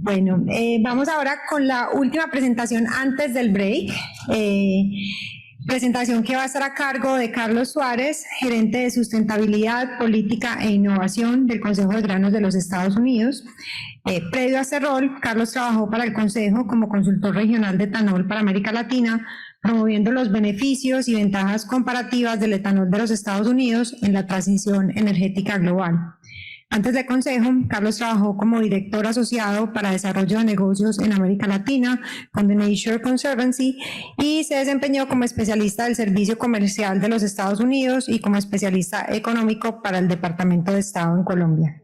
Bueno, vamos ahora con la última presentación antes del break. Presentación que va a estar a cargo de Carlos Suárez, gerente de sustentabilidad, política e innovación del Consejo de Granos de los Estados Unidos. Previo a este rol, Carlos trabajó para el Consejo como consultor regional de etanol para América Latina, promoviendo los beneficios y ventajas comparativas del etanol de los Estados Unidos en la transición energética global. Antes del Consejo, Carlos trabajó como director asociado para desarrollo de negocios en América Latina con The Nature Conservancy y se desempeñó como especialista del Servicio Comercial de los Estados Unidos y como especialista económico para el Departamento de Estado en Colombia.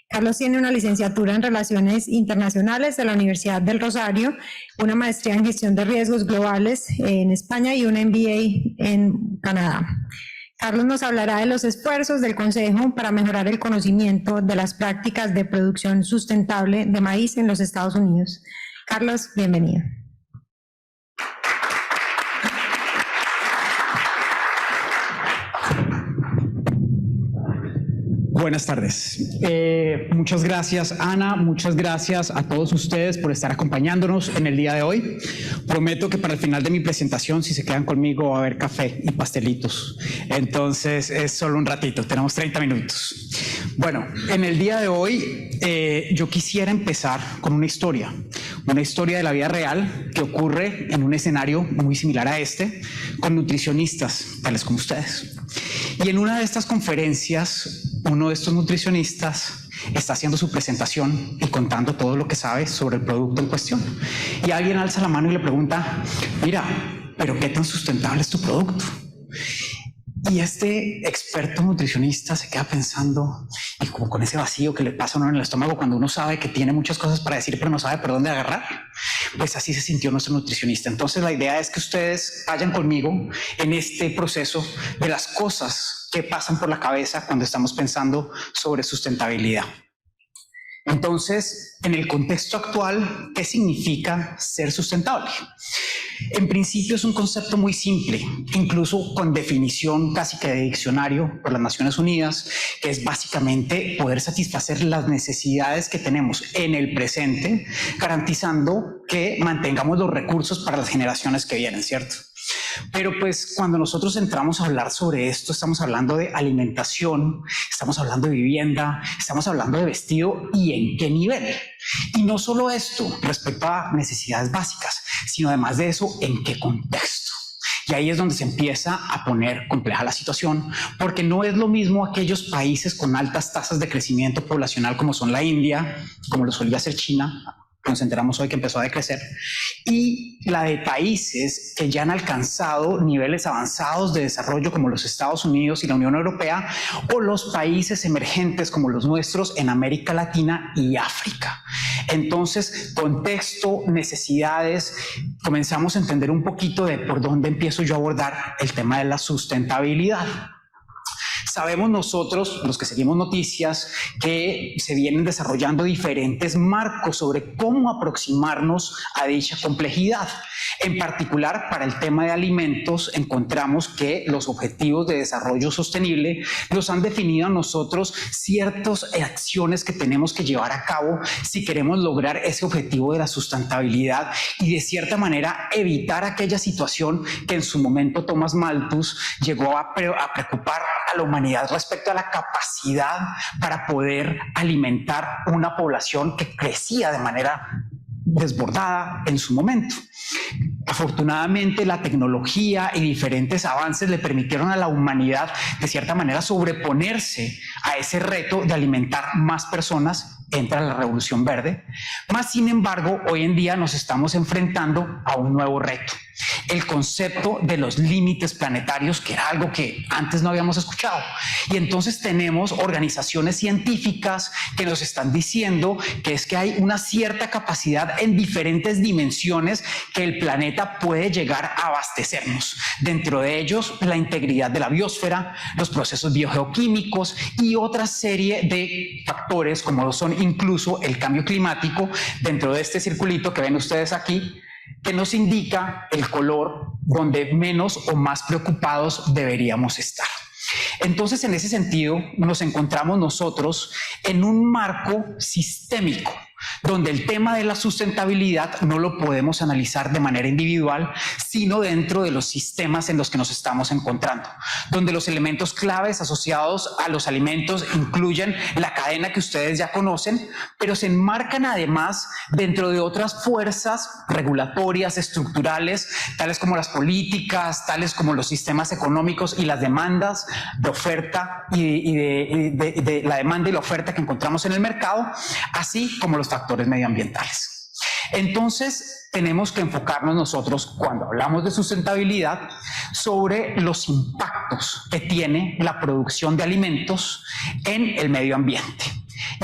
Carlos tiene una licenciatura en Relaciones Internacionales de la Universidad del Rosario, una maestría en Gestión de Riesgos Globales en España y un MBA en Canadá. Carlos nos hablará de los esfuerzos del Consejo para mejorar el conocimiento de las prácticas de producción sustentable de maíz en los Estados Unidos. Carlos, bienvenido. Buenas tardes. Muchas gracias, Ana. Muchas gracias a todos ustedes por estar acompañándonos en el día de hoy. Prometo que para el final de mi presentación, si se quedan conmigo, va a haber café y pastelitos. Entonces, es solo un ratito. Tenemos 30 minutos. Bueno, en el día de hoy, yo quisiera empezar con una historia de la vida real que ocurre en un escenario muy similar a este, con nutricionistas tales como ustedes. Y en una de estas conferencias, uno de estos nutricionistas está haciendo su presentación y contando todo lo que sabe sobre el producto en cuestión. Y alguien alza la mano y le pregunta, mira, ¿pero qué tan sustentable es tu producto? Y este experto nutricionista se queda pensando, y como con ese vacío que le pasa a uno en el estómago cuando uno sabe que tiene muchas cosas para decir pero no sabe por dónde agarrar, pues así se sintió nuestro nutricionista. Entonces la idea es que ustedes vayan conmigo en este proceso de las cosas que pasan por la cabeza cuando estamos pensando sobre sustentabilidad. Entonces, en el contexto actual, ¿qué significa ser sustentable? En principio es un concepto muy simple, incluso con definición casi que de diccionario por las Naciones Unidas, que es básicamente poder satisfacer las necesidades que tenemos en el presente, garantizando que mantengamos los recursos para las generaciones que vienen, ¿cierto? Pero pues cuando nosotros entramos a hablar sobre esto, estamos hablando de alimentación, estamos hablando de vivienda, estamos hablando de vestido y en qué nivel. Y no solo esto respecto a necesidades básicas, sino además de eso, en qué contexto. Y ahí es donde se empieza a poner compleja la situación, porque no es lo mismo aquellos países con altas tasas de crecimiento poblacional como son la India, como lo solía ser China, nos enteramos hoy que empezó a decrecer, y la de países que ya han alcanzado niveles avanzados de desarrollo como los Estados Unidos y la Unión Europea, o los países emergentes como los nuestros en América Latina y África. Entonces, contexto, necesidades, comenzamos a entender un poquito de por dónde empiezo yo a abordar el tema de la sustentabilidad. Sabemos nosotros, los que seguimos noticias, que se vienen desarrollando diferentes marcos sobre cómo aproximarnos a dicha complejidad. En particular, para el tema de alimentos, encontramos que los objetivos de desarrollo sostenible nos han definido a nosotros ciertas acciones que tenemos que llevar a cabo si queremos lograr ese objetivo de la sustentabilidad y de cierta manera evitar aquella situación que en su momento Thomas Malthus llegó a preocupar a la humanidad respecto a la capacidad para poder alimentar una población que crecía de manera desbordada en su momento. Afortunadamente, la tecnología y diferentes avances le permitieron a la humanidad de cierta manera sobreponerse a ese reto de alimentar más personas. Entra la Revolución Verde, más sin embargo, hoy en día nos estamos enfrentando a un nuevo reto. El concepto de los límites planetarios, que era algo que antes no habíamos escuchado. Y entonces tenemos organizaciones científicas que nos están diciendo que es que hay una cierta capacidad en diferentes dimensiones que el planeta puede llegar a abastecernos. Dentro de ellos, la integridad de la biosfera, los procesos biogeoquímicos y otra serie de factores como lo son incluso el cambio climático dentro de este circulito que ven ustedes aquí, que nos indica el color donde menos o más preocupados deberíamos estar. Entonces, en ese sentido, nos encontramos nosotros en un marco sistémico. donde el tema de la sustentabilidad no lo podemos analizar de manera individual, sino dentro de los sistemas en los que nos estamos encontrando, donde los elementos claves asociados a los alimentos incluyen la cadena que ustedes ya conocen, pero se enmarcan además dentro de otras fuerzas regulatorias, estructurales, tales como las políticas, tales como los sistemas económicos y las demandas de oferta y de la demanda y la oferta que encontramos en el mercado, así como los factores medioambientales. Entonces, tenemos que enfocarnos nosotros, cuando hablamos de sustentabilidad, sobre los impactos que tiene la producción de alimentos en el medio ambiente.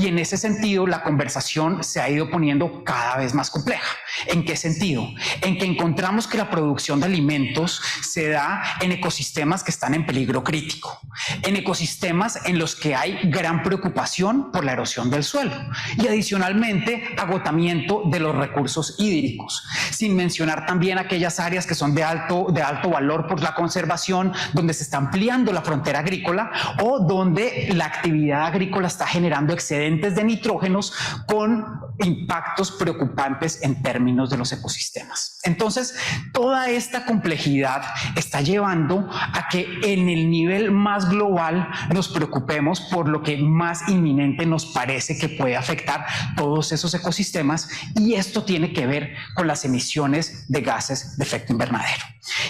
Y en ese sentido, la conversación se ha ido poniendo cada vez más compleja. ¿En qué sentido? En que encontramos que la producción de alimentos se da en ecosistemas que están en peligro crítico, en ecosistemas en los que hay gran preocupación por la erosión del suelo y adicionalmente agotamiento de los recursos hídricos, sin mencionar también aquellas áreas que son de alto valor por la conservación, donde se está ampliando la frontera agrícola o donde la actividad agrícola está generando excedentes de nitrógenos con impactos preocupantes en términos de los ecosistemas. Entonces, toda esta complejidad está llevando a que en el nivel más global nos preocupemos por lo que más inminente nos parece que puede afectar todos esos ecosistemas, y esto tiene que ver con las emisiones de gases de efecto invernadero.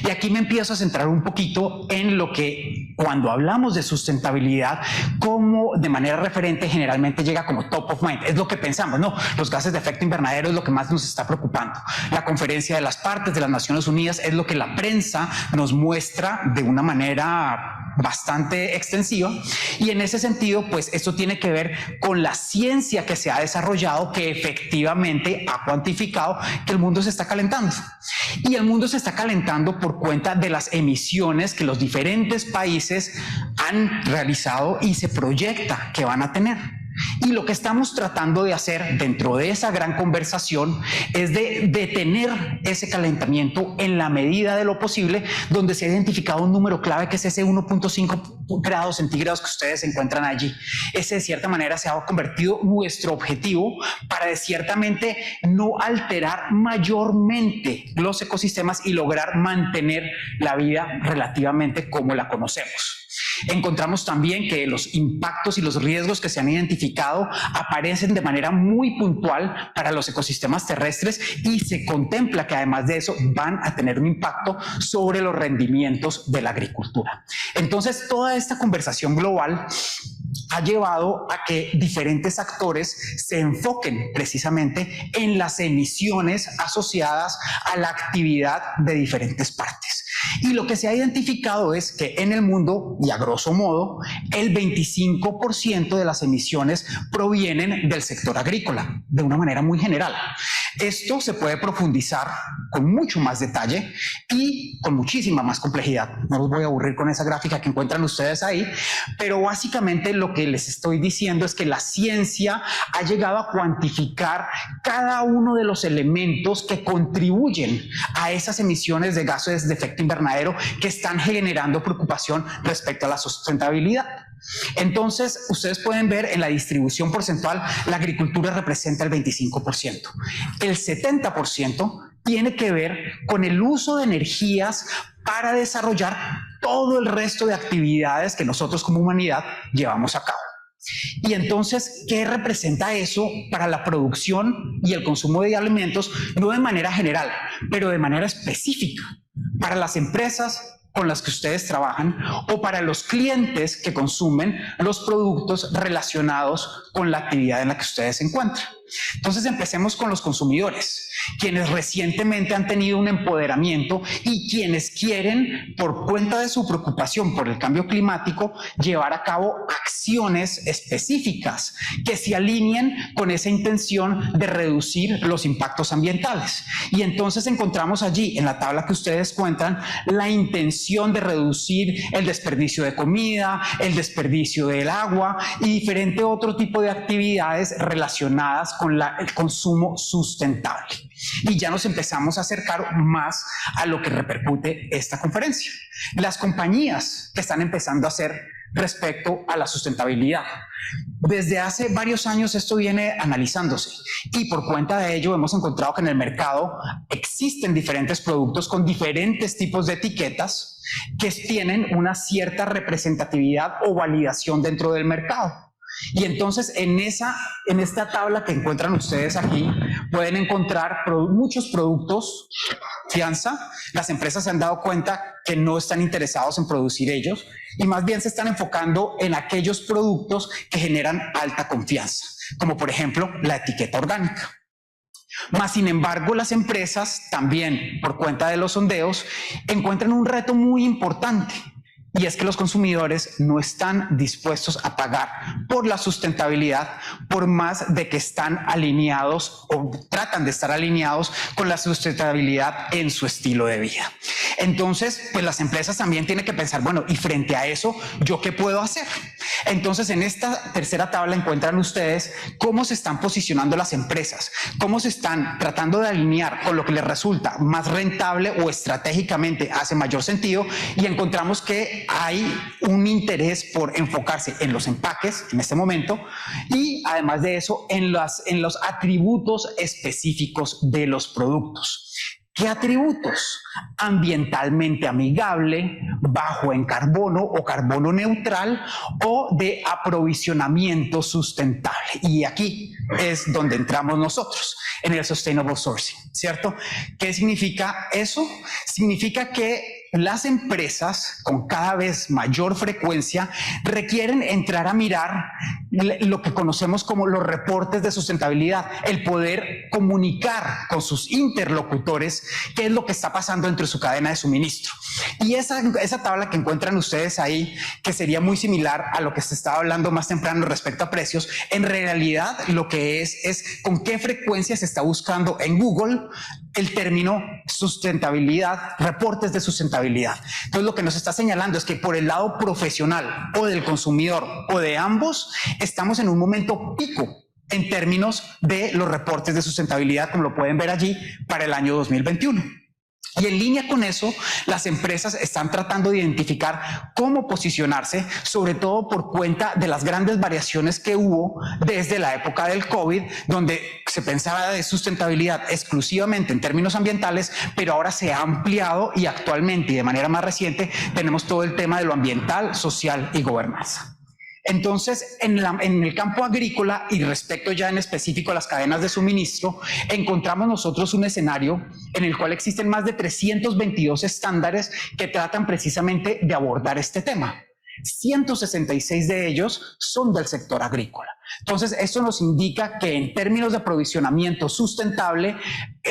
Y aquí me empiezo a centrar un poquito en lo que, cuando hablamos de sustentabilidad, como de manera referente generalmente llega como top of mind, es lo que pensamos, no, los gases de efecto invernadero es lo que más nos está preocupando. La Conferencia de las Partes de las Naciones Unidas es lo que la prensa nos muestra de una manera bastante extensiva, y en ese sentido, pues esto tiene que ver con la ciencia que se ha desarrollado, que efectivamente ha cuantificado que el mundo se está calentando, y el mundo se está calentando por cuenta de las emisiones que los diferentes países han realizado y se proyecta que van a tener. Y lo que estamos tratando de hacer dentro de esa gran conversación es de detener ese calentamiento en la medida de lo posible, donde se ha identificado un número clave que es ese 1.5 grados centígrados que ustedes encuentran allí. Ese de cierta manera se ha convertido nuestro objetivo para de ciertamente no alterar mayormente los ecosistemas y lograr mantener la vida relativamente como la conocemos. Encontramos también que los impactos y los riesgos que se han identificado aparecen de manera muy puntual para los ecosistemas terrestres, y se contempla que además de eso van a tener un impacto sobre los rendimientos de la agricultura. Entonces, toda esta conversación global ha llevado a que diferentes actores se enfoquen precisamente en las emisiones asociadas a la actividad de diferentes partes. Y lo que se ha identificado es que en el mundo, y a grosso modo, el 25% de las emisiones provienen del sector agrícola, de una manera muy general. Esto se puede profundizar con mucho más detalle y con muchísima más complejidad. No los voy a aburrir con esa gráfica que encuentran ustedes ahí, pero básicamente lo que les estoy diciendo es que la ciencia ha llegado a cuantificar cada uno de los elementos que contribuyen a esas emisiones de gases de efecto invernadero que están generando preocupación respecto a la sustentabilidad. Entonces, ustedes pueden ver en la distribución porcentual, la agricultura representa el 25%. El 70% tiene que ver con el uso de energías para desarrollar todo el resto de actividades que nosotros como humanidad llevamos a cabo. Y entonces, ¿qué representa eso para la producción y el consumo de alimentos? No de manera general, pero de manera específica para las empresas con las que ustedes trabajan o para los clientes que consumen los productos relacionados con la actividad en la que ustedes se encuentran. Entonces, empecemos con los consumidores, quienes recientemente han tenido un empoderamiento y quienes quieren, por cuenta de su preocupación por el cambio climático, llevar a cabo acciones específicas que se alineen con esa intención de reducir los impactos ambientales. Y entonces encontramos allí, en la tabla que ustedes cuentan, la intención de reducir el desperdicio de comida, el desperdicio del agua y diferente otro tipo de actividades relacionadas con el consumo sustentable. Y ya nos empezamos a acercar más a lo que repercute esta conferencia. Las compañías que están empezando a hacer respecto a la sustentabilidad. Desde hace varios años esto viene analizándose y por cuenta de ello hemos encontrado que en el mercado existen diferentes productos con diferentes tipos de etiquetas que tienen una cierta representatividad o validación dentro del mercado. Y entonces en esta tabla que encuentran ustedes aquí pueden encontrar muchos productos fianza. Las empresas se han dado cuenta que no están interesados en producir ellos y más bien se están enfocando en aquellos productos que generan alta confianza, como por ejemplo la etiqueta orgánica. Más sin embargo, las empresas también, por cuenta de los sondeos, encuentran un reto muy importante. Y es que los consumidores no están dispuestos a pagar por la sustentabilidad, por más de que están alineados o tratan de estar alineados con la sustentabilidad en su estilo de vida. Entonces, pues las empresas también tienen que pensar, bueno, y frente a eso, ¿yo qué puedo hacer? Entonces, en esta tercera tabla encuentran ustedes cómo se están posicionando las empresas, cómo se están tratando de alinear con lo que les resulta más rentable o estratégicamente hace mayor sentido, y encontramos que hay un interés por enfocarse en los empaques en este momento y además de eso en los atributos específicos de los productos. ¿Qué atributos? Ambientalmente amigable, bajo en carbono o carbono neutral o de aprovisionamiento sustentable. Y aquí es donde entramos nosotros, en el Sustainable Sourcing, ¿cierto? ¿Qué significa eso? Significa que las empresas con cada vez mayor frecuencia requieren entrar a mirar lo que conocemos como los reportes de sustentabilidad, el poder comunicar con sus interlocutores qué es lo que está pasando entre su cadena de suministro. Y esa tabla que encuentran ustedes ahí, que sería muy similar a lo que se estaba hablando más temprano respecto a precios, en realidad lo que es con qué frecuencia se está buscando en Google el término sustentabilidad, reportes de sustentabilidad. Entonces lo que nos está señalando es que por el lado profesional o del consumidor o de ambos, estamos en un momento pico en términos de los reportes de sustentabilidad, como lo pueden ver allí, para el año 2021. Y en línea con eso, las empresas están tratando de identificar cómo posicionarse, sobre todo por cuenta de las grandes variaciones que hubo desde la época del COVID, donde se pensaba de sustentabilidad exclusivamente en términos ambientales, pero ahora se ha ampliado y actualmente y de manera más reciente tenemos todo el tema de lo ambiental, social y gobernanza. Entonces, en el campo agrícola y respecto ya en específico a las cadenas de suministro, encontramos nosotros un escenario en el cual existen más de 322 estándares que tratan precisamente de abordar este tema. 166 de ellos son del sector agrícola. Entonces, esto nos indica que en términos de aprovisionamiento sustentable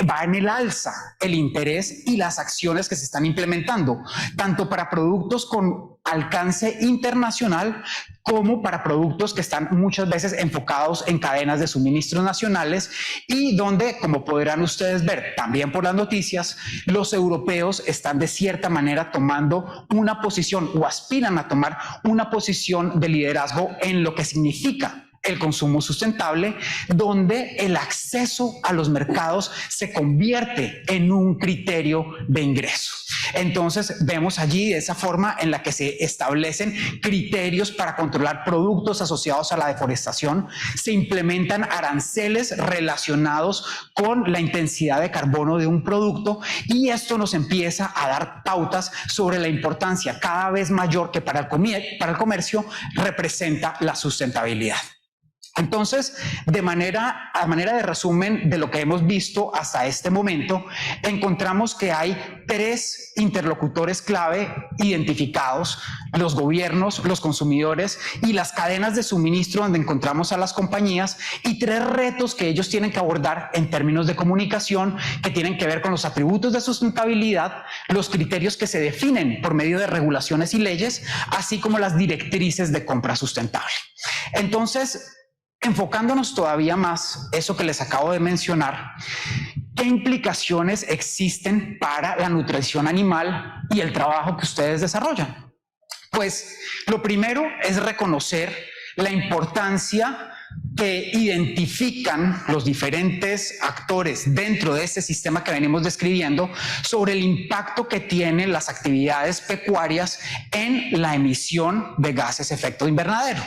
va en el alza el interés y las acciones que se están implementando, tanto para productos con alcance internacional como para productos que están muchas veces enfocados en cadenas de suministros nacionales y donde, como podrán ustedes ver también por las noticias, los europeos están de cierta manera tomando una posición o aspiran a tomar una posición de liderazgo en lo que significa el consumo sustentable, donde el acceso a los mercados se convierte en un criterio de ingreso. Entonces vemos allí esa forma en la que se establecen criterios para controlar productos asociados a la deforestación, se implementan aranceles relacionados con la intensidad de carbono de un producto y esto nos empieza a dar pautas sobre la importancia cada vez mayor que para el comercio representa la sustentabilidad. Entonces, a manera de resumen de lo que hemos visto hasta este momento, encontramos que hay 3 interlocutores clave identificados: los gobiernos, los consumidores y las cadenas de suministro donde encontramos a las compañías, y 3 retos que ellos tienen que abordar en términos de comunicación que tienen que ver con los atributos de sustentabilidad, los criterios que se definen por medio de regulaciones y leyes, así como las directrices de compra sustentable. Entonces, enfocándonos todavía más, eso que les acabo de mencionar, ¿qué implicaciones existen para la nutrición animal y el trabajo que ustedes desarrollan? Pues lo primero es reconocer la importancia que identifican los diferentes actores dentro de este sistema que venimos describiendo sobre el impacto que tienen las actividades pecuarias en la emisión de gases de efecto invernadero.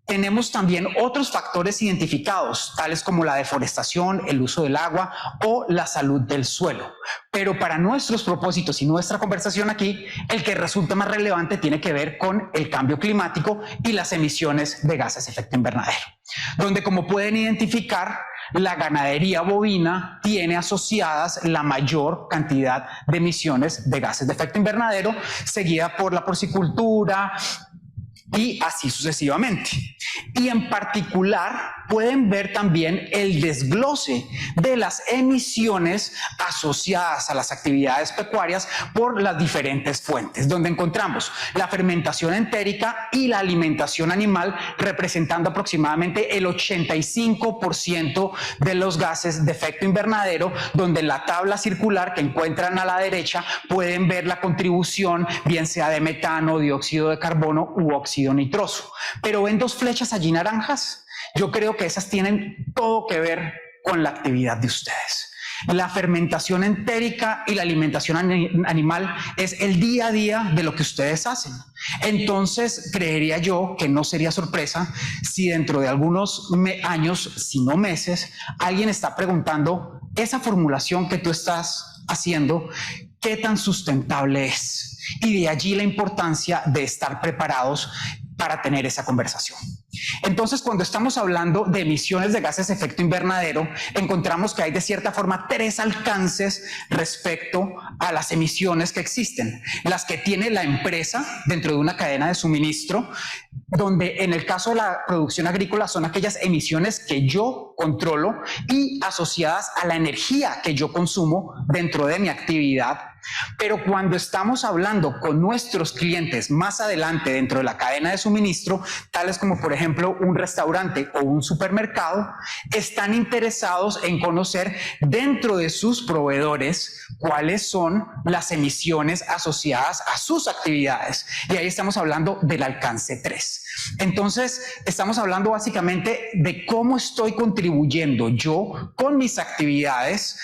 Tenemos también otros factores identificados, tales como la deforestación, el uso del agua o la salud del suelo. Pero para nuestros propósitos y nuestra conversación aquí, el que resulta más relevante tiene que ver con el cambio climático y las emisiones de gases de efecto invernadero, donde, como pueden identificar, la ganadería bovina tiene asociadas la mayor cantidad de emisiones de gases de efecto invernadero, seguida por la porcicultura, y así sucesivamente. Y en particular pueden ver también el desglose de las emisiones asociadas a las actividades pecuarias por las diferentes fuentes, donde encontramos la fermentación entérica y la alimentación animal representando aproximadamente el 85% de los gases de efecto invernadero, donde en la tabla circular que encuentran a la derecha pueden ver la contribución bien sea de metano, dióxido de carbono u óxido nitroso. Pero ven dos flechas allí naranjas. Yo creo que esas tienen todo que ver con la actividad de ustedes. La fermentación entérica y la alimentación animal es el día a día de lo que ustedes hacen. Entonces, creería yo que no sería sorpresa si dentro de algunos años, si no meses, alguien está preguntando, esa formulación que tú estás haciendo, ¿qué tan sustentable es? Y de allí la importancia de estar preparados para tener esa conversación. Entonces, cuando estamos hablando de emisiones de gases de efecto invernadero, encontramos que hay de cierta forma tres alcances respecto a las emisiones que existen. Las que tiene la empresa dentro de una cadena de suministro, donde en el caso de la producción agrícola son aquellas emisiones que yo controlo y asociadas a la energía que yo consumo dentro de mi actividad. Pero cuando estamos hablando con nuestros clientes más adelante dentro de la cadena de suministro, tales como por ejemplo un restaurante o un supermercado, están interesados en conocer dentro de sus proveedores cuáles son las emisiones asociadas a sus actividades. Y ahí estamos hablando del alcance 3. Entonces, estamos hablando básicamente de cómo estoy contribuyendo yo con mis actividades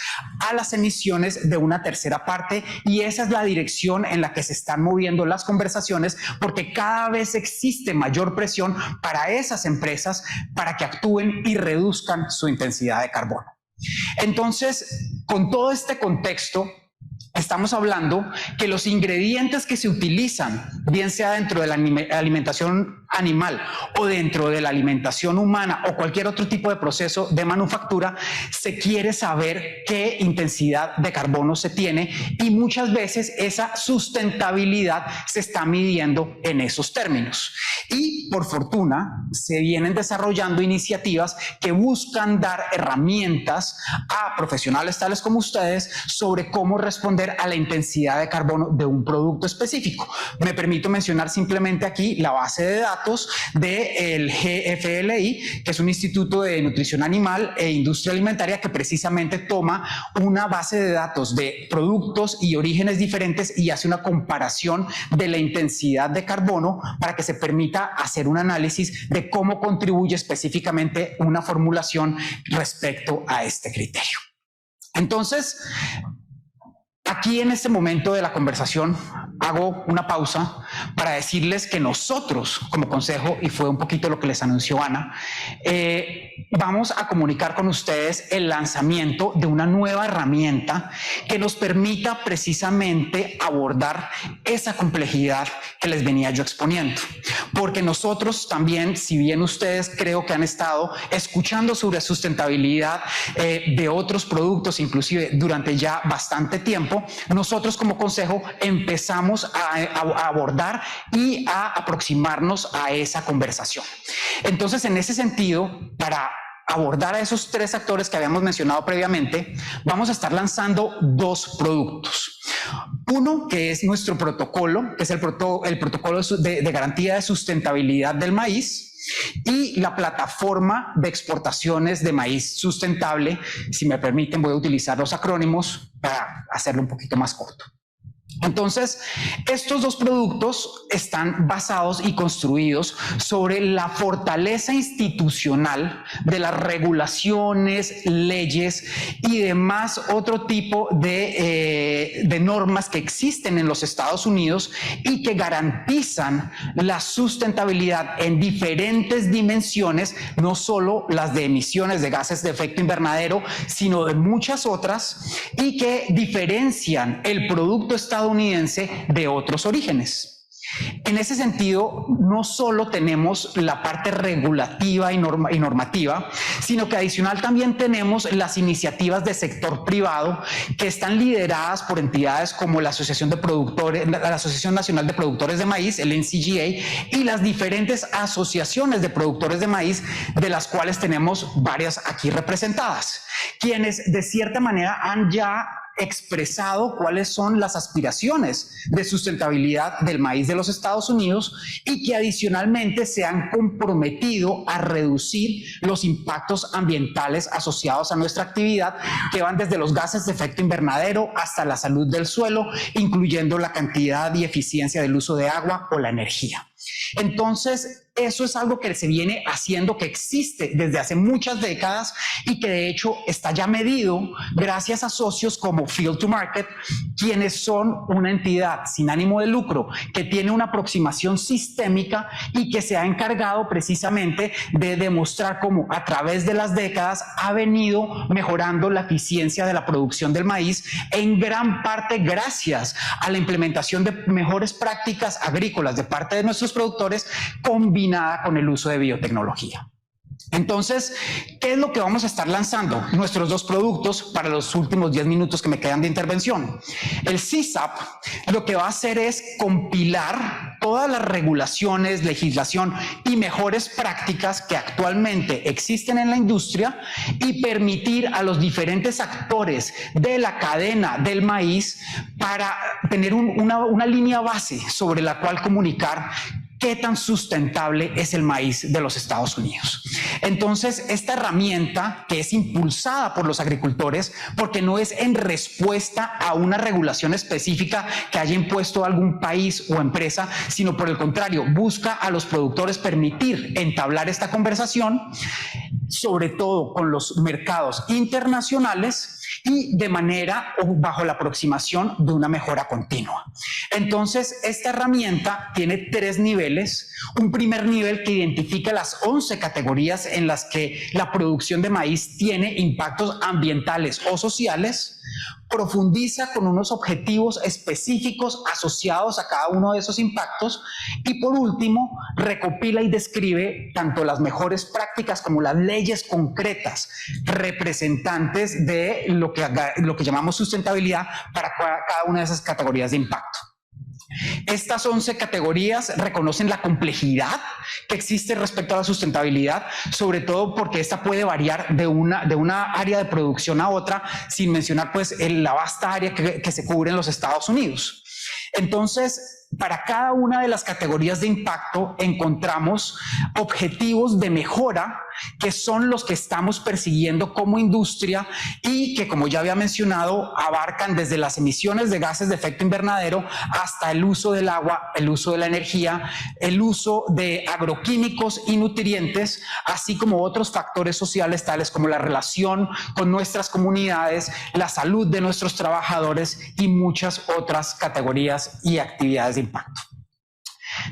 a las emisiones de una tercera parte, y esa es la dirección en la que se están moviendo las conversaciones, porque cada vez existe mayor presión para esas empresas para que actúen y reduzcan su intensidad de carbono. Entonces, con todo este contexto, estamos hablando que los ingredientes que se utilizan, bien sea dentro de la alimentación animal o dentro de la alimentación humana o cualquier otro tipo de proceso de manufactura, se quiere saber qué intensidad de carbono se tiene, y muchas veces esa sustentabilidad se está midiendo en esos términos. Y por fortuna se vienen desarrollando iniciativas que buscan dar herramientas a profesionales tales como ustedes sobre cómo responder a la intensidad de carbono de un producto específico. Me permito mencionar simplemente aquí la base de datos del GFLI, que es un instituto de nutrición animal e industria alimentaria que precisamente toma una base de datos de productos y orígenes diferentes y hace una comparación de la intensidad de carbono para que se permita hacer un análisis de cómo contribuye específicamente una formulación respecto a este criterio. Entonces, aquí en este momento de la conversación hago una pausa para decirles que nosotros como consejo, y fue un poquito lo que les anunció Ana, vamos a comunicar con ustedes el lanzamiento de una nueva herramienta que nos permita precisamente abordar esa complejidad que les venía yo exponiendo. Porque nosotros también, si bien ustedes creo que han estado escuchando sobre sustentabilidad de otros productos, inclusive durante ya bastante tiempo, nosotros como consejo empezamos a abordar y a aproximarnos a esa conversación. Entonces, en ese sentido, para abordar a esos tres actores que habíamos mencionado previamente, vamos a estar lanzando dos productos. Uno que es nuestro protocolo, que es el protocolo de garantía de sustentabilidad del maíz, y la plataforma de exportaciones de maíz sustentable. Si me permiten, voy a utilizar los acrónimos para hacerlo un poquito más corto. Entonces, estos dos productos están basados y construidos sobre la fortaleza institucional de las regulaciones, leyes y demás otro tipo de normas que existen en los Estados Unidos y que garantizan la sustentabilidad en diferentes dimensiones, no solo las de emisiones de gases de efecto invernadero, sino de muchas otras, y que diferencian el producto estadounidense de otros orígenes. En ese sentido, no solo tenemos la parte regulativa y normativa, sino que adicional también tenemos las iniciativas de sector privado que están lideradas por entidades como la Asociación Nacional de Productores de Maíz, el NCGA, y las diferentes asociaciones de productores de maíz, de las cuales tenemos varias aquí representadas, quienes de cierta manera han ya expresado cuáles son las aspiraciones de sustentabilidad del maíz de los Estados Unidos y que adicionalmente se han comprometido a reducir los impactos ambientales asociados a nuestra actividad, que van desde los gases de efecto invernadero hasta la salud del suelo, incluyendo la cantidad y eficiencia del uso de agua o la energía. Entonces, eso es algo que se viene haciendo, que existe desde hace muchas décadas y que de hecho está ya medido gracias a socios como Field to Market, quienes son una entidad sin ánimo de lucro que tiene una aproximación sistémica y que se ha encargado precisamente de demostrar cómo a través de las décadas ha venido mejorando la eficiencia de la producción del maíz, en gran parte gracias a la implementación de mejores prácticas agrícolas de parte de nuestros productores, combinada con el uso de biotecnología. Entonces, ¿qué es lo que vamos a estar lanzando? Nuestros dos productos para los últimos 10 minutos que me quedan de intervención. El CSAP lo que va a hacer es compilar todas las regulaciones, legislación y mejores prácticas que actualmente existen en la industria y permitir a los diferentes actores de la cadena del maíz para tener una línea base sobre la cual comunicar qué tan sustentable es el maíz de los Estados Unidos. Entonces, esta herramienta, que es impulsada por los agricultores, porque no es en respuesta a una regulación específica que haya impuesto algún país o empresa, sino por el contrario, busca a los productores permitir entablar esta conversación, sobre todo con los mercados internacionales, y de manera o bajo la aproximación de una mejora continua. Entonces, esta herramienta tiene 3 niveles. Un primer nivel que identifica las 11 categorías en las que la producción de maíz tiene impactos ambientales o sociales. Profundiza con unos objetivos específicos asociados a cada uno de esos impactos y por último recopila y describe tanto las mejores prácticas como las leyes concretas representantes de lo que llamamos sustentabilidad para cada una de esas categorías de impacto. Estas 11 categorías reconocen la complejidad que existe respecto a la sustentabilidad, sobre todo porque esta puede variar de una área de producción a otra, sin mencionar pues la vasta área que se cubre en los Estados Unidos. Entonces, para cada una de las categorías de impacto encontramos objetivos de mejora que son los que estamos persiguiendo como industria y que, como ya había mencionado, abarcan desde las emisiones de gases de efecto invernadero hasta el uso del agua, el uso de la energía, el uso de agroquímicos y nutrientes, así como otros factores sociales tales como la relación con nuestras comunidades, la salud de nuestros trabajadores y muchas otras categorías y actividades de impacto.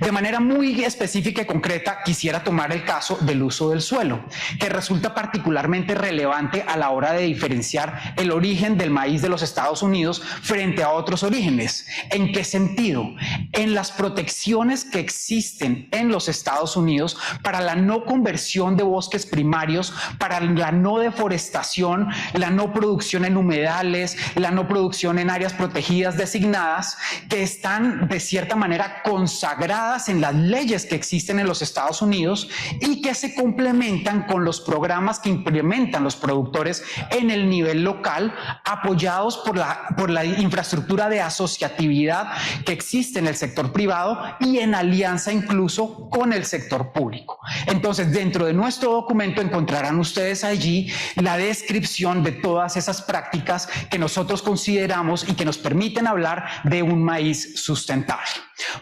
De manera muy específica y concreta, quisiera tomar el caso del uso del suelo, que resulta particularmente relevante a la hora de diferenciar el origen del maíz de los Estados Unidos frente a otros orígenes. ¿En qué sentido? En las protecciones que existen en los Estados Unidos para la no conversión de bosques primarios, para la no deforestación, la no producción en humedales, la no producción en áreas protegidas designadas, que están de cierta manera consagradas basadas en las leyes que existen en los Estados Unidos y que se complementan con los programas que implementan los productores en el nivel local, apoyados por la infraestructura de asociatividad que existe en el sector privado y en alianza incluso con el sector público. Entonces, dentro de nuestro documento encontrarán ustedes allí la descripción de todas esas prácticas que nosotros consideramos y que nos permiten hablar de un maíz sustentable.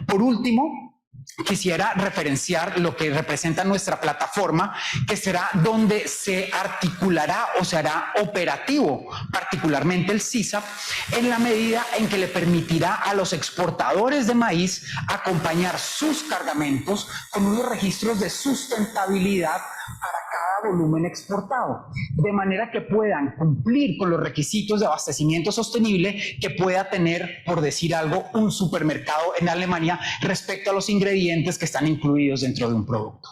Por último, quisiera referenciar lo que representa nuestra plataforma, que será donde se articulará o se hará operativo, particularmente el CISAP, en la medida en que le permitirá a los exportadores de maíz acompañar sus cargamentos con unos registros de sustentabilidad para cada volumen exportado, de manera que puedan cumplir con los requisitos de abastecimiento sostenible que pueda tener, por decir algo, un supermercado en Alemania respecto a los ingredientes que están incluidos dentro de un producto.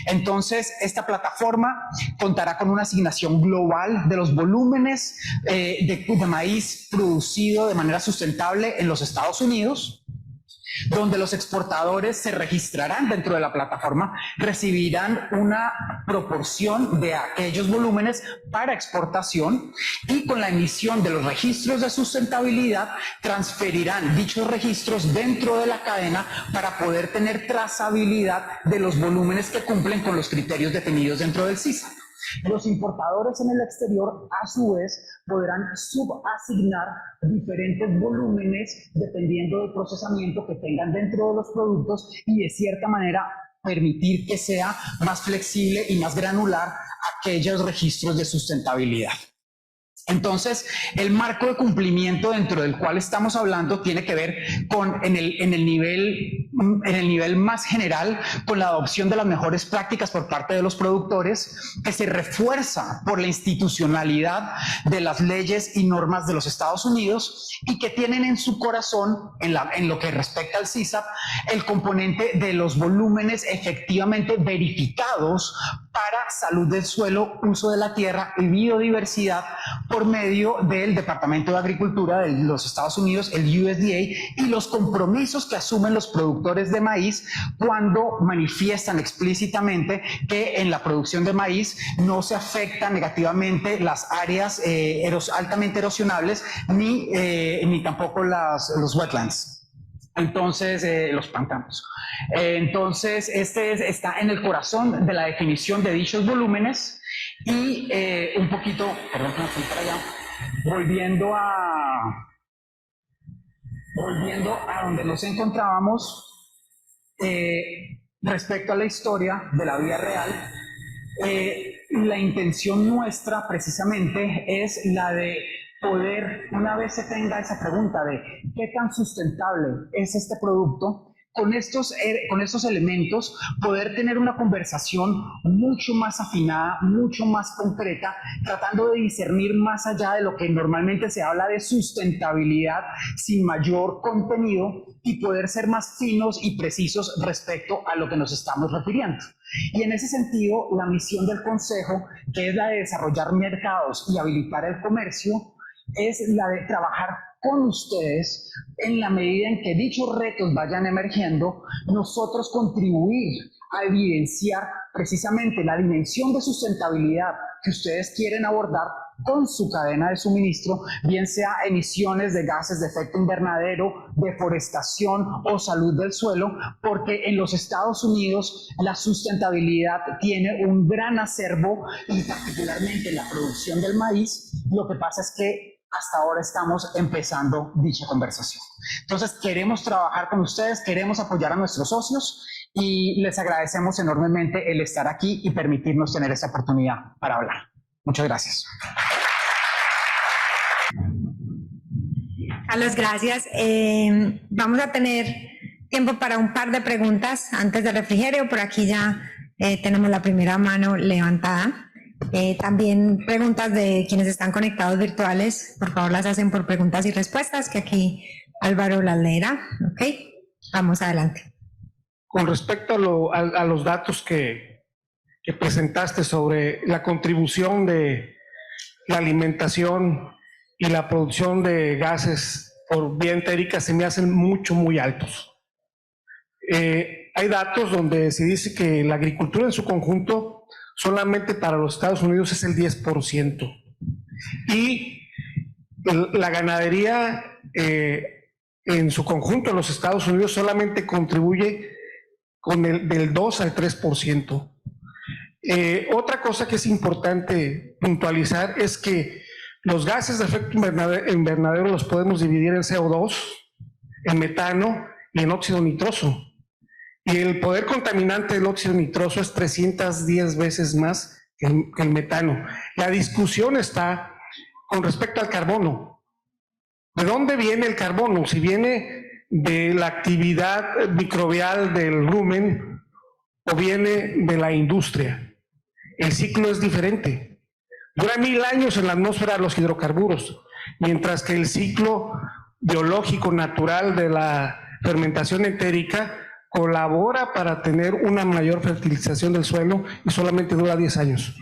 Entonces, esta plataforma contará con una asignación global de los volúmenes de maíz producido de manera sustentable en los Estados Unidos, donde los exportadores se registrarán dentro de la plataforma, recibirán una proporción de aquellos volúmenes para exportación y con la emisión de los registros de sustentabilidad transferirán dichos registros dentro de la cadena para poder tener trazabilidad de los volúmenes que cumplen con los criterios definidos dentro del CISA. Los importadores en el exterior, a su vez, podrán subasignar diferentes volúmenes dependiendo del procesamiento que tengan dentro de los productos y de cierta manera permitir que sea más flexible y más granular aquellos registros de sustentabilidad. Entonces, el marco de cumplimiento dentro del cual estamos hablando tiene que ver con, en el nivel más general, con la adopción de las mejores prácticas por parte de los productores, que se refuerza por la institucionalidad de las leyes y normas de los Estados Unidos y que tienen en su corazón, en lo que respecta al CISAP, el componente de los volúmenes efectivamente verificados para salud del suelo, uso de la tierra y biodiversidad por medio del Departamento de Agricultura de los Estados Unidos, el USDA, y los compromisos que asumen los productores de maíz cuando manifiestan explícitamente que en la producción de maíz no se afectan negativamente las áreas altamente erosionables ni tampoco los wetlands. Entonces, los pantanos. Entonces, este está en el corazón de la definición de dichos volúmenes y un poquito, perdón, para allá, volviendo a donde nos encontrábamos respecto a la historia de la vida real. La intención nuestra precisamente es la de poder, una vez se tenga esa pregunta de qué tan sustentable es este producto, con estos elementos poder tener una conversación mucho más afinada, mucho más concreta, tratando de discernir más allá de lo que normalmente se habla de sustentabilidad sin mayor contenido y poder ser más finos y precisos respecto a lo que nos estamos refiriendo. Y en ese sentido, la misión del Consejo, que es la de desarrollar mercados y habilitar el comercio, es la de trabajar con ustedes en la medida en que dichos retos vayan emergiendo, nosotros contribuir a evidenciar precisamente la dimensión de sustentabilidad que ustedes quieren abordar con su cadena de suministro, bien sea emisiones de gases de efecto invernadero, deforestación o salud del suelo, porque en los Estados Unidos la sustentabilidad tiene un gran acervo y particularmente en la producción del maíz. Lo que pasa es que hasta ahora estamos empezando dicha conversación. Entonces, queremos trabajar con ustedes, queremos apoyar a nuestros socios y les agradecemos enormemente el estar aquí y permitirnos tener esta oportunidad para hablar. Muchas gracias. Carlos, gracias. Vamos a tener tiempo para un par de preguntas antes del refrigerio. Por aquí ya tenemos la primera mano levantada. También preguntas de quienes están conectados virtuales, por favor las hacen por preguntas y respuestas, que aquí Álvaro las leerá. Ok, vamos adelante. Con respecto a los datos que presentaste sobre la contribución de la alimentación y la producción de gases por vía entérica, se me hacen muy altos. hay datos donde se dice que la agricultura en su conjunto solamente para los Estados Unidos es el 10%. Y la ganadería en su conjunto en los Estados Unidos solamente contribuye con del 2 al 3%. Otra cosa que es importante puntualizar es que los gases de efecto invernadero los podemos dividir en CO2, en metano y en óxido nitroso. Y el poder contaminante del óxido nitroso es 310 veces más que el metano. La discusión está con respecto al carbono. ¿De dónde viene el carbono? Si viene de la actividad microbial del rumen o viene de la industria. El ciclo es diferente. Dura 1000 años en la atmósfera los hidrocarburos, mientras que el ciclo biológico natural de la fermentación entérica colabora para tener una mayor fertilización del suelo y solamente dura 10 años.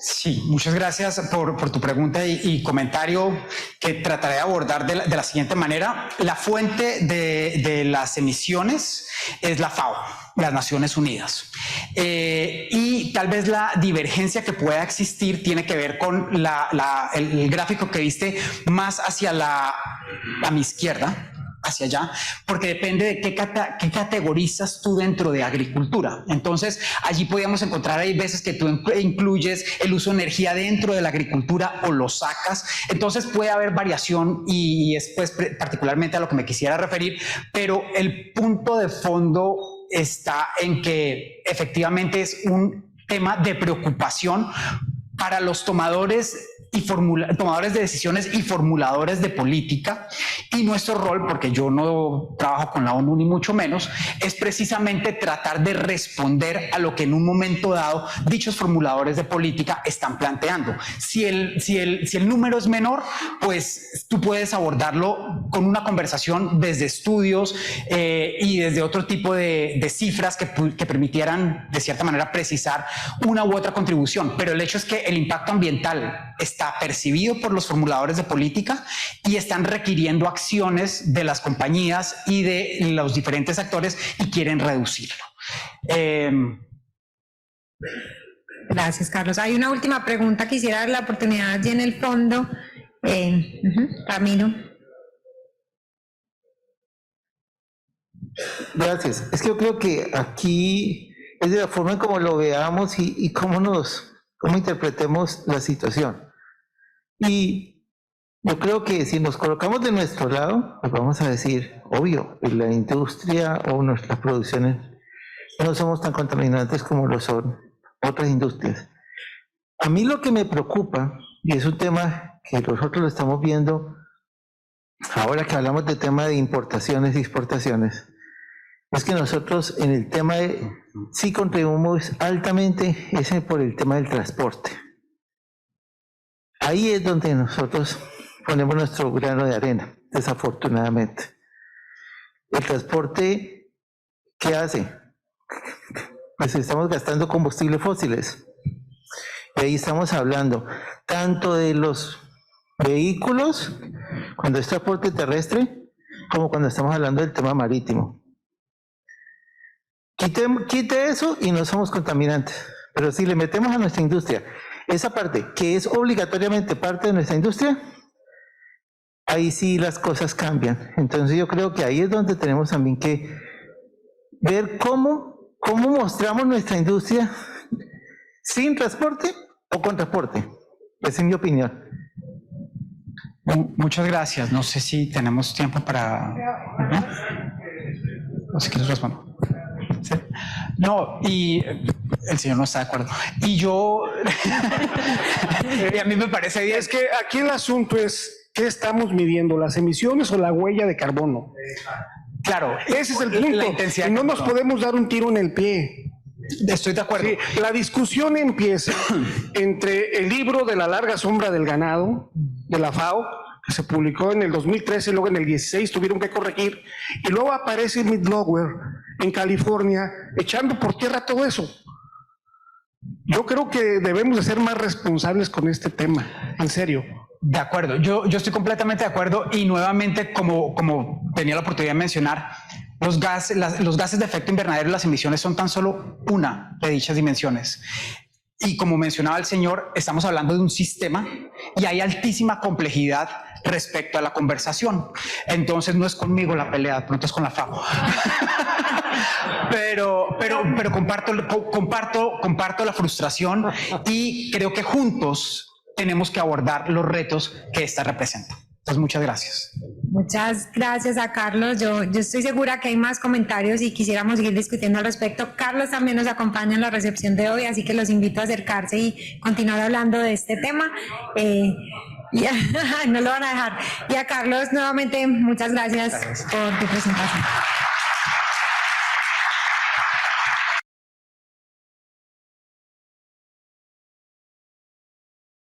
Sí, muchas gracias por tu pregunta y comentario que trataré de abordar de la siguiente manera. La fuente de las emisiones es la FAO, las Naciones Unidas. Y tal vez la divergencia que pueda existir tiene que ver con el gráfico que viste más hacia a mi izquierda, hacia allá, porque depende de qué categorizas tú dentro de agricultura. Entonces, allí podríamos encontrar, hay veces que tú incluyes el uso de energía dentro de la agricultura o lo sacas. Entonces, puede haber variación y es pues particularmente a lo que me quisiera referir, pero el punto de fondo está en que efectivamente es un tema de preocupación para los tomadores de decisiones y formuladores de política, y nuestro rol, porque yo no trabajo con la ONU ni mucho menos, es precisamente tratar de responder a lo que en un momento dado dichos formuladores de política están planteando. Si el número es menor, pues tú puedes abordarlo con una conversación desde estudios y desde otro tipo de cifras que permitieran de cierta manera precisar una u otra contribución, pero el hecho es que el impacto ambiental está percibido por los formuladores de política y están requiriendo acciones de las compañías y de los diferentes actores y quieren reducirlo. Gracias, Carlos. Hay una última pregunta, quisiera dar la oportunidad allí en el fondo. Ramiro. Gracias. Es que yo creo que aquí es de la forma en cómo lo veamos y cómo interpretemos la situación. Y yo creo que si nos colocamos de nuestro lado, pues vamos a decir, obvio, la industria o nuestras producciones no somos tan contaminantes como lo son otras industrias. A mí lo que me preocupa, y es un tema que nosotros lo estamos viendo ahora que hablamos de tema de importaciones y exportaciones, es que nosotros en el tema sí contribuimos altamente por el tema del transporte. Ahí es donde nosotros ponemos nuestro grano de arena, desafortunadamente. El transporte, ¿qué hace? Pues estamos gastando combustibles fósiles. Y ahí estamos hablando tanto de los vehículos, cuando es transporte terrestre, como cuando estamos hablando del tema marítimo. Quite eso y no somos contaminantes. Pero si le metemos a nuestra industria esa parte que es obligatoriamente parte de nuestra industria, ahí sí las cosas cambian. Entonces yo creo que ahí es donde tenemos también que ver cómo mostramos nuestra industria sin transporte o con transporte. Esa es mi opinión. Muchas gracias. No sé si tenemos tiempo para... ¿no? Si quieres responder. ¿Sí? No, y el señor no está de acuerdo. Y yo... y a mí me parece bien. Es que aquí el asunto es, ¿qué estamos midiendo? ¿Las emisiones o la huella de carbono? Claro. Ese es el punto. La intensidad y no nos podemos dar un tiro en el pie. Estoy de acuerdo. Sí, la discusión empieza entre el libro de la larga sombra del ganado, de la FAO, que se publicó en el 2013, luego en el 16 tuvieron que corregir, y luego aparece Midlower en California echando por tierra todo eso. Yo creo que debemos de ser más responsables con este tema, en serio. De acuerdo, yo estoy completamente de acuerdo y nuevamente, como tenía la oportunidad de mencionar, Los gases de efecto invernadero y las emisiones son tan solo una de dichas dimensiones. Y como mencionaba el señor, estamos hablando de un sistema y hay altísima complejidad respecto a la conversación. Entonces no es conmigo la pelea, de pronto es con la FAO. pero comparto la frustración y creo que juntos tenemos que abordar los retos que esta representa. Entonces, muchas gracias. Muchas gracias a Carlos. Yo estoy segura que hay más comentarios y quisiéramos seguir discutiendo al respecto. Carlos también nos acompaña en la recepción de hoy, así que los invito a acercarse y continuar hablando de este tema. No lo van a dejar. Y a Carlos, nuevamente, muchas gracias por tu presentación.